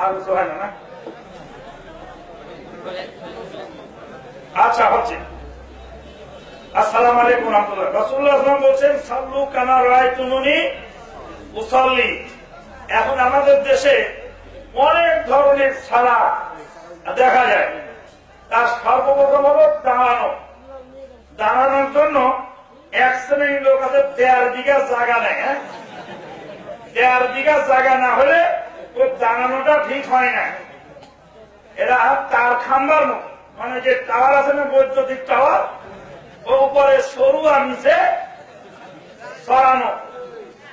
আর হয় না? আচ্ছা হচ্ছে। আসসালামু আলাইকুম রাহমাতুল্লাহ। রাসূলুল্লাহ সাল্লাল্লাহু আলাইহি ওয়াসাল্লাম বলেছেন সাল্লু কামা রাআইতুমুনি উসাল্লি। এখন আমাদের দেশে অনেক ধরনের সালাত দেখা যায়। তার সর্বপ্রথম হলো দাঁড়ানো। দাঁড়ানোর জন্য এক শ্রেণীর লোক আছে 1.5 বিঘা জায়গা নেয়। 1.5 বিঘা জায়গা না হলে ওই দাঁড়ানোটা ঠিক হয় না। এরা তার খাম্বার মতো, মানে যে টাওয়ার আছে না, বৈদ্যুতিক টাওয়ার, ও উপরে সরু আর নিচে সরানো।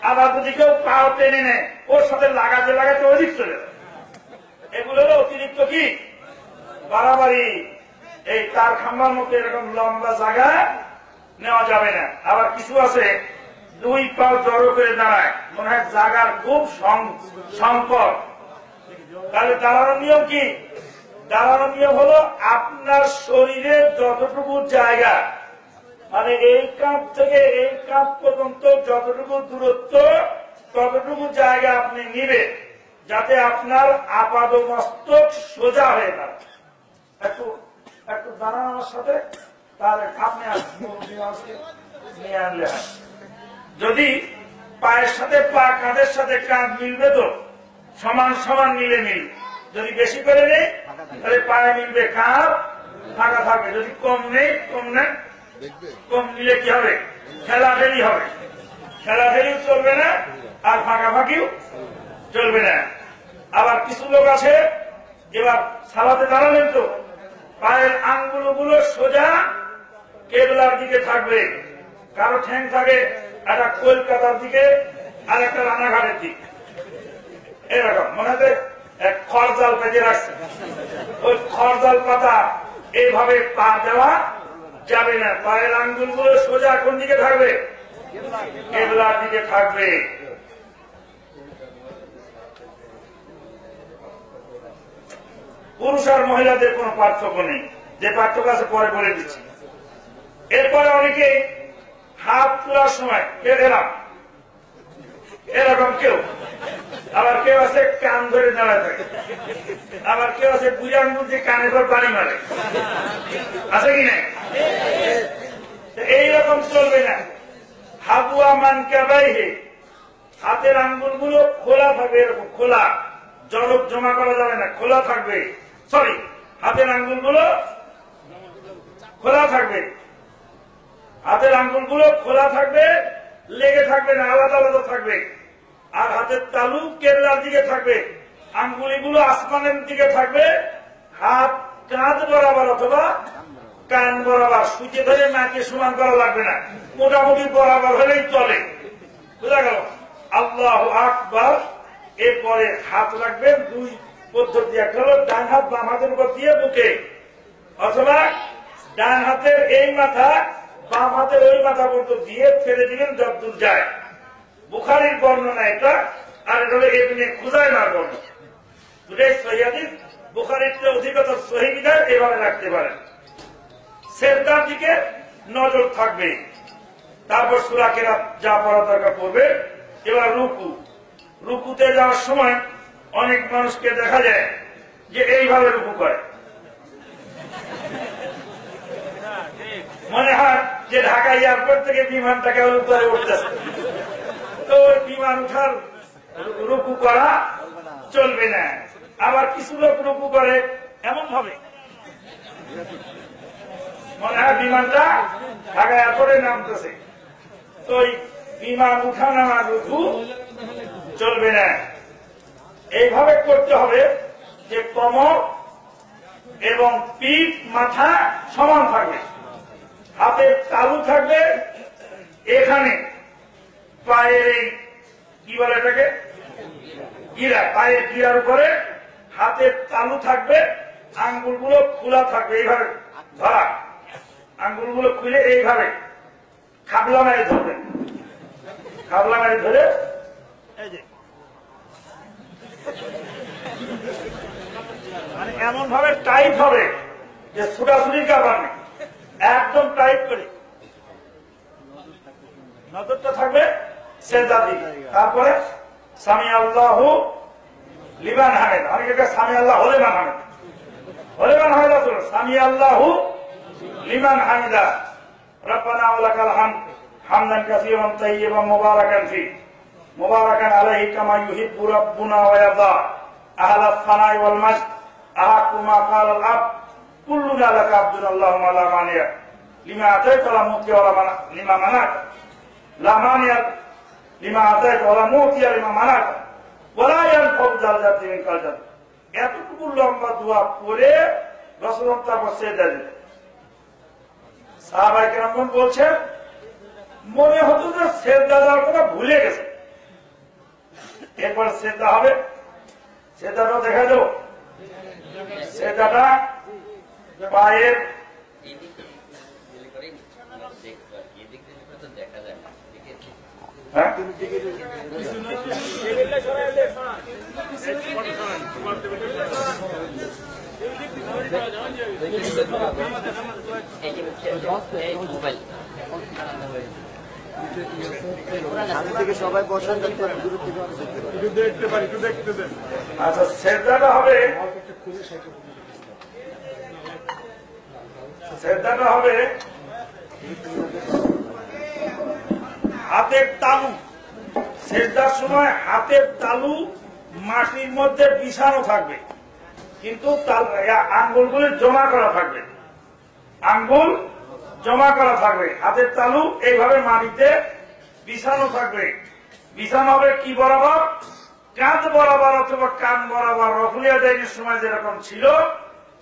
আবার যদি কেউ পাও টেনে নেয়, ওর সাথে লাগাতে লাগাতে অধিক চলে যায়। এগুলোর অতিরিক্ত কি বাড়াবাড়ি। এই তার খাম্বার মতো এরকম লম্বা জায়গা নেওয়া যাবে না। আবার কিছু আছে 2 পাও জড়ো করে দাঁড়ায়, মনে হয় জায়গার খুব সংকট। তাহলে দাঁড়ানোর নিয়ম কি? দাঁড়ানোর নিয়ম হলো আপনার শরীরের যতটুকু জায়গা, মানে এই কাঁধ থেকে এই কাঁধ পর্যন্ত যতটুকু দূরত্ব, ততটুকু জায়গা আপনি নিবেন, যাতে আপনার আপাদমস্তক সোজা হয়ে যায়। একটু একটু দাঁড়ানোর সাথে তাহলে আপনি নিয়ে আনলে হয়। যদি পায়ের সাথে পা, কাঁধের সাথে কাঁধ মিলবে তো সমান সমান মিলে মিলবে। যদি বেশি করে নেই তাহলে পায়ে মিলবে, কাঁধ ফাঁকা থাকবে। যদি কম নেই, কম নিলে কি হবে? ঠেলাঠেলি হবে। ঠেলাঠেলিও চলবে না, আর ফাঁকাফাঁকিও চলবে না। আবার কিছু লোক আছে, এবার সালাতে দাঁড়ালেন তো পায়ের আঙ্গুলগুলো সোজা কেবলার দিকে থাকবে। কারো ঠ্যাং থাকে একটা কলকাতার দিকে, আর একটা রানাঘাটের দিকে। এরকম মনে হয় এক খড়জাল পেতে রাখছে, ওই খড়জাল পাতা এইভাবে পা দেওয়া যাবে না। পায়ের আঙ্গুলগুলো সোজা কোন দিকে থাকবে? কেবলার দিকে থাকবে। পুরুষ আর মহিলাদের কোন পার্থক্য নেই। যে পার্থক্য আছে পরে বলে দিচ্ছি। এরপরে অনেকে হাত তোলার সময় এরকম কেউ, আবার কেউ আছে কান ধরে দাঁড়ায় থাকে, আবার কেউ আছে 2 আঙ্গুল দিয়ে কানের পর বাড়ি মারে। আছে কি নাই? এইরকম চলবে না। হাবুয়া মান কাবাইহে, হাতের আঙ্গুলগুলো খোলা থাকবে, এরকম খোলা, জড়ক জমা করা যাবে না, খোলা থাকবে। সরি, হাতের আঙ্গুলগুলো খোলা থাকবে। হাতের আঙ্গুলগুলো খোলা থাকবে, লেগে থাকবে না, আলাদা আলাদা থাকবে। আর হাতের তালু কেবলার দিকে থাকবে, আঙ্গুলিগুলো আসমানের দিকে থাকবে। হাত কাঁধ বরাবর অথবা কান বরাবর, সুচে ধরে নাকে সমান করা লাগবে না, মোটামুটি বরাবর হলেই চলে। বুঝা গেল? আল্লাহু আকবার। এরপরে হাত রাখবেন 2 পদ্ধতি। একটা হলো ডান হাত বাম হাতের উপর দিয়ে বুকে, অথবা ডান হাতের এই মাথা বাম হাতের ওই মাথা পর্যন্ত দিয়ে ফেলে দিবেন যতদূর যায়। বুখারীর বর্ণনা এটা, আর এটা হলো ইবনে খুজাইমার বর্ণনা। দুটাই সহিহ হাদিস। বুখারীর চেয়ে অধিকতর সহিহ বিধায় এভাবে রাখতে পারেন। সেজদার দিকে নজর থাকবে। তারপর সূরা কেরাত যা পড়া দরকার পড়বে। এবার রুকুতে যাওয়ার সময় অনেক মানুষকে দেখা যায় যে এইভাবে রুকু করে, মনে হয় যে ঢাকা এয়ারপোর্ট থেকে বিমানটাকে উপরে উঠতেছে। তো বিমান উঠার রুকু করা চলবে না। আবার কিছু লোক রুকু করে এমন ভাবে, মনে হয় বিমানটা ঢাকা এয়ারপোর্টে নামতেছে। তো বিমান উঠা নামা রুকু চলবে না। এইভাবে করতে হবে যে কোমর এবং পিঠ মাথা সমান থাকবে, হাতের তালু থাকবে এখানে, পায়ের এই কি বলে এটাকে, গিরা, পায়ের গিরার উপরে হাতের তালু থাকবে, আঙ্গুলগুলো খোলা থাকবে। এইভাবে ধরা, আঙ্গুলগুলো খুলে এইভাবে খাবলা মারে ধরবেন। খাবলা মারে ধরে এই যে মানে এমন ভাবে টাইট হবে যে ছুটাছুটির কারবার নেই, একদম টাইট করে নজরটা থাকবে সেজদার দিকে। তারপরে সামি আল্লাহু লিমান হামিদ, অনেকে সামি আল্লাহ লিমান হামিদ, লিমান হামিদা শুনুন, সামি আল্লাহু লিমান হামিদা রব্বানা ওয়া লাকাল হামদ হামদান কাসীরান তাইয়্যিবান মুবারাকান ফি মুবারাকান আলাইহি কামা ইউহিব্বু রাব্বুনা ওয়া ইয়ারদা আহলাস সানাই ওয়াল মাজদ আহাক্কু মা ক্বালাল আবদ কুল্লুনা লাকা আবদুন আল্লাহুম্মা লা মানিয়া লিমা আতাইতা ওয়া লা মুতিয়া ওয়া লা লিমা মানাত লা মানিয়া লিমা আতাইতা ওয়া লা মুতিয়া লিমা মানাত ওয়া লা ইয়ানফাউ যাল জাতি মিনকাল জাত। এতটুকু লম্বা দোয়া পড়ে রাসূলুল্লাহ তারপর সিজদা দিলেন। সাহাবায়ে কেরাম বলছেন মনে হতো যে সিজদা দেওয়ার কথা ভুলে গেছে। এরপর সিজদা হবে, সিজদাটা দেখা দেব। সিজদাটা পায়ের সবাই বসান, আচ্ছা সিজদাটা হবে, সিজদাটা হবে হাতের তালু। সিজদার সময় হাতের তালু মাটির মধ্যে বিছানো থাকবে, কিন্তু আঙ্গুলগুলি জমা করা থাকবে, আঙ্গুল জমা করা থাকবে। হাতের তালু এইভাবে মাটিতে বিছানো থাকবে। বিছানো হবে কি বরাবর? কাঁধ বরাবর অথবা কান বরাবর। রফুলিয়া জাইনের সময় যেরকম ছিল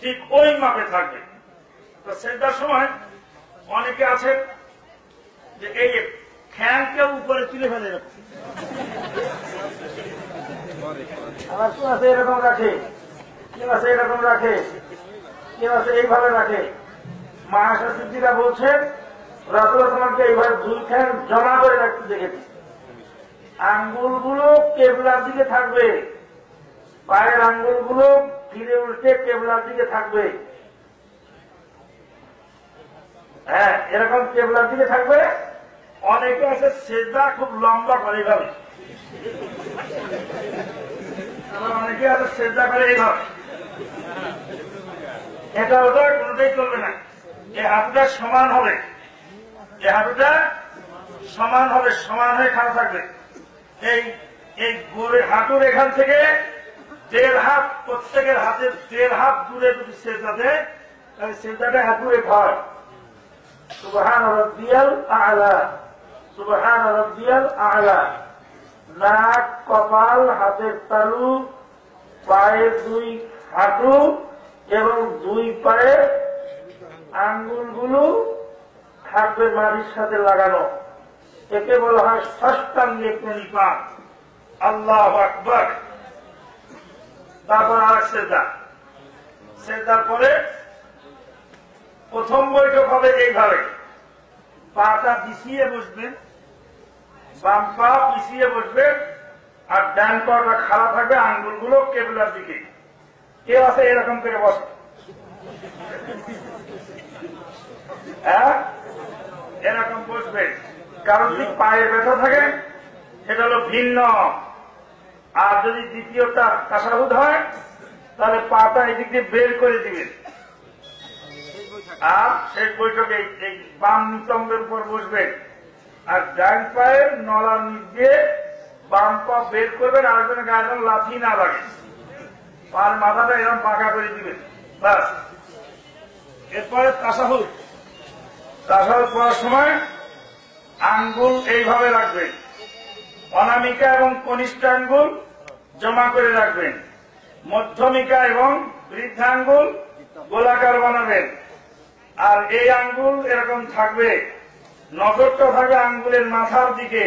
ঠিক ওই মাপে থাকবে। তো সিজদার সময় অনেকে আছে যে এই ঠ্যাংকে উপরে তুলে ফেলে, এরকম আবার কেউ আছে এরকম রাখে, কেউ আছে এরকম রাখে, কেউ আছে এইভাবে রাখে। মা আয়েশা সিদ্দিকা বলছেন রাসূলুল্লাহ সাল্লাল্লাহু আলাইহি ওয়াসাল্লামকে এইভাবে দুই ঠ্যাং জমা করে রাখতে দেখেছি। আঙ্গুলগুলো কেবলার দিকে থাকবে, পায়ের আঙ্গুলগুলো ফিরে উল্টে কেবলার দিকে থাকবে। হ্যাঁ, এরকম কেবলার দিকে থাকবে। অনেকে আছে সিজদা খুব লম্বা করে এইভাবে, অনেকে আছে সিজদা করে এইভাবে। এটা ওটা কোনটাই চলবে না। এই হাঁটুটা সমান হবে, এই হাঁটুটা সমান হবে, সমান হয়ে খাড়া থাকবে। এই এই হাঁটুর এখান থেকে 1.5 হাত, প্রত্যেকের হাতে 1.5 হাত দূরে যদি সিজদা দেয় তাহলে সিজদাটা হাঁটুরে হয়। সুবহান রাব্বিয়াল আ'লা, সুবহান রাব্বিয়াল আ'লা। নাক, কপাল, হাতের তালু, পায়ের 2 হাঁটু এবং 2 পায়ের আঙ্গুলগুলো থাকবে মাটির সাথে লাগানো। একে বলা হয় ষষ্ঠাঙ্গে প্রণিপাত। আল্লাহু আকবার। তারপর আর সিজদা। সিজদার পরে প্রথম বৈঠক হবে এইভাবে, পাটা পিছিয়ে বসবেন, বাম পা পিছিয়ে বসবেন, আর ডান পাটা খাড়া থাকবে, আঙ্গুলগুলো কেবলার দিকে। কেউ আছে এরকম করে বসে, হ্যাঁ এরকম বসবে। কারণ যদি পায়ে ব্যথা থাকে সেটা হলো ভিন্ন। আর যদি দ্বিতীয়টা তাশাহুদ হয় তাহলে পাটা এদিক দিয়ে বের করে দিবেন। আর শেষ বৈঠকে এই বাম নিতম্বের উপর বসবেন, আর ডান পায়ের নলার নিচ দিয়ে বাম পা বের করবেন, আরেকজনের গায়ে যেন লাথি না লাগে। পার মাথাটা এরকম বাঁকা করে দিবেন, বাস। এরপরে তাশাহুদ। তাশাহুদ পড়ার সময় আঙ্গুল এইভাবে রাখবেন, অনামিকা এবং কনিষ্ঠ আঙ্গুল জমা করে রাখবেন, মধ্যমিকা এবং বৃদ্ধাঙ্গুল গোলাকার বানাবেন। আর এই আঙ্গুল এরকম থাকবে, নজরটা থাকবে আঙ্গুলের মাথার দিকে,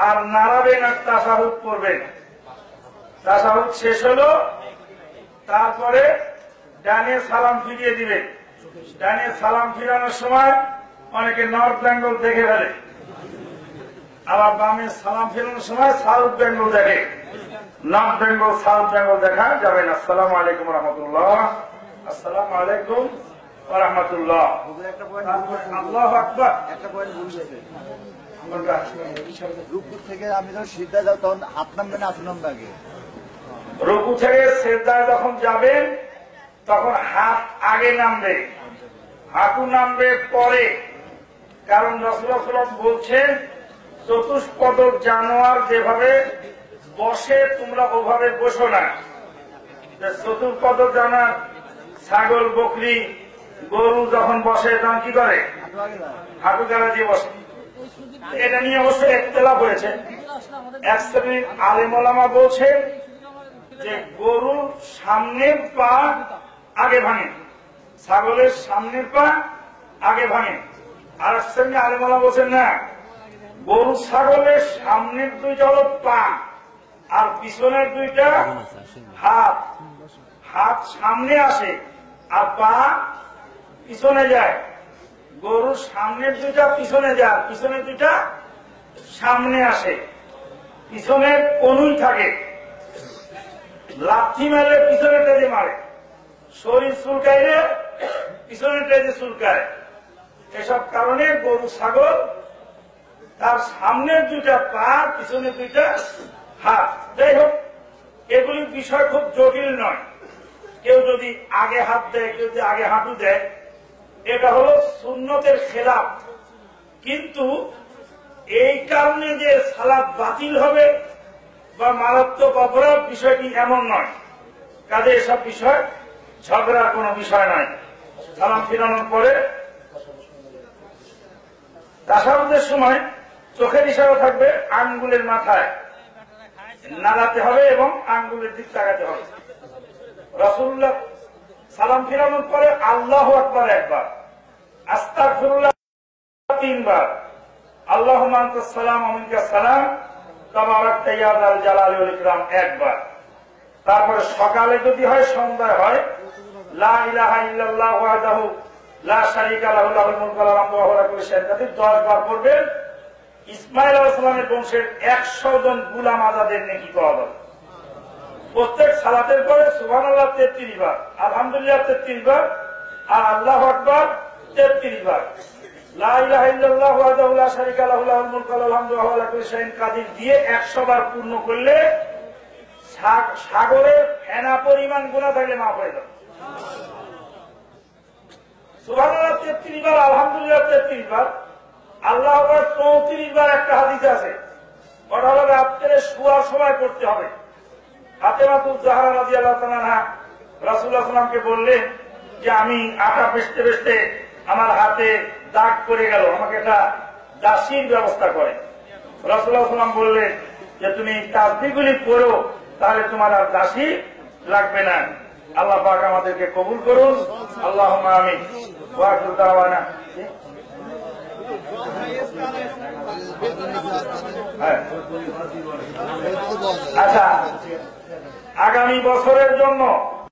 আর নাড়াবেন আর তাশাহুদ পড়বেন। তাশাহুদ শেষ হলো, তারপরে ডানে সালাম ফিরিয়ে দিবেন। ডানে সালাম ফিরানোর সময় অনেকে নর্থ বেঙ্গল দেখে ফেলে, আবার বামে সালাম ফিরানোর সময় সাউথ বেঙ্গল দেখে। নর্থ বেঙ্গল সাউথ বেঙ্গল দেখা যাবে না। আসসালামু আলাইকুম রহমতুল্লাহ। আসসালামু আলাইকুম রহমতুল্লাহ। আল্লাহু আকবার। একটা পয়েন্ট বুঝছে, রূপপুর থেকে আমি যখন সিদ্ধা যাও তখন হাত নামবে না, হাত নামবে আগে? রুকু থেকে সেজদায় যখন যাবেন তখন হাত আগে নামবে, হাঁটু নামবে পরে। কারণ রাসূলুল্লাহ সাল্লাল্লাহু আলাইহি ওয়াসাল্লাম বলছেন, চতুষ্পদ জানোয়ার যেভাবে বসে তোমরা ওভাবে বসো না। চতুষ্পদ জানোয়ার ছাগল, বকরি, গরু যখন বসে তখন কি করে? হাঁটু গালা দিয়ে বসে। এটা নিয়ে অবশ্যই ইখতিলাফ হয়েছে। এক শ্রেণীর আলেম ওলামা বলছেন যে গরুর সামনের পা আগে ভাঙে, ছাগলের সামনের পা আগে ভাঙে। আর এক শ্রেণীর আলেম ওলামা বলছেন না, গরু ছাগলের সামনের দুইটা হলো পা আর পিছনের দুইটা হাত। হাত সামনে আসে আর পা পিছনে যায়। গরুর সামনের দুইটা পিছনে যায়, পিছনের দুইটা সামনে আসে। পিছনের কনুই থাকে, লাথি মারলে পিছনের টেজে মারে, শরীর চুলকাইলে পিছনের টেজে চুলকায়। এসব কারণে গরু ছাগল তার সামনের দুইটা পা, পিছনের দুইটা হাত। যাই হোক, এগুলি বিষয় খুব জটিল নয়। কেউ যদি আগে হাত দেয়, কেউ যদি আগে হাঁটু দেয়, এটা হলো সুন্নতের খেলাফ। কিন্তু এই কারণে যে সালাত বাতিল হবে বা মারাত্মক অপরাধ, বিষয়টি এমন নয়। কাজে এসব বিষয় ঝগড়ার কোনো বিষয় নয়। সালাম ফিরানোর পরে তাশাহুদের সময় চোখের ইশারা থাকবে, আঙ্গুলের মাথায় নাড়াতে হবে এবং আঙ্গুলের দিক তাকাতে হবে। রাসূলুল্লাহ সালাম ফিরানোর পরে আল্লাহু আকবার একবার, আস্তাগফিরুল্লাহ তিনবার, আল্লাহুম্মা আনতাস সালাম ওয়া মিনকাস সালাম তাবারাকতা ইয়া যাল জালালি ওয়াল ইকরাম একবার। তারপরে সকালে যদি হয়, সন্ধ্যায় হয়, লা ইলাহা ইল্লাল্লাহ ওয়াহদাহু লা শারীকা লাহু লাহুল মুলকু ওয়া লাহু ওয়া হুয়া আলা কুল্লি শাইইন কাদির 10 বার পড়বেন। ইসমাঈল আলাইহিস সালামের বংশের 100 জন গোলাম আজাদের নেকি পাওয়া যাবে। প্রত্যেক সালাতের পরে সুবহানাল্লাহ 33 বার, আলহামদুলিল্লাহ 33 বার, আর আল্লাহু আকবার 33 বার, লা ইলাহা ইল্লাল্লাহ ওয়াহদাহু লা শারীকা লাহু লাহুল মুলকু ওয়া লাহু ওয়া হুয়া আলা কুল্লি শাইইন কাদির দিয়ে 100 বার পূর্ণ করলে সাগরের ফেনা পরিমাণ গুনাহ থাকলে মাফ হয়ে যাবে। সুবহানাল্লাহ 33 বার, আলহামদুলিল্লাহ 33 বার, আল্লাহু আকবার 34 বার। একটা হাদিস আছে, ওটা হলো রাত্রে শোয়ার সময় পড়তে হবে। ফাতেমাতুজ জাহরা রাদিয়াল্লাহু তাআলা আনহা রাসূলুল্লাহ সাল্লাল্লাহু আলাইহি ওয়াসাল্লামকে বললেন যে আমি আটা পেস্টে পেস্টে আমার হাতে দাগ পড়ে গেল, আমাকে একটা দাসীর ব্যবস্থা করে। রাসূলুল্লাহ সাল্লাল্লাহু আলাইহি ওয়াসাল্লাম বললেন যে তুমি তাসবিহগুলি পড়ো, তাহলে তোমার আর দাসী লাগবে না। আল্লাহ পাক আমাদেরকে কবুল করুন, আল্লাহুম্মা আমিন। ওয়া আখিরু দাওয়ানা। আচ্ছা, আগামী বছরের জন্য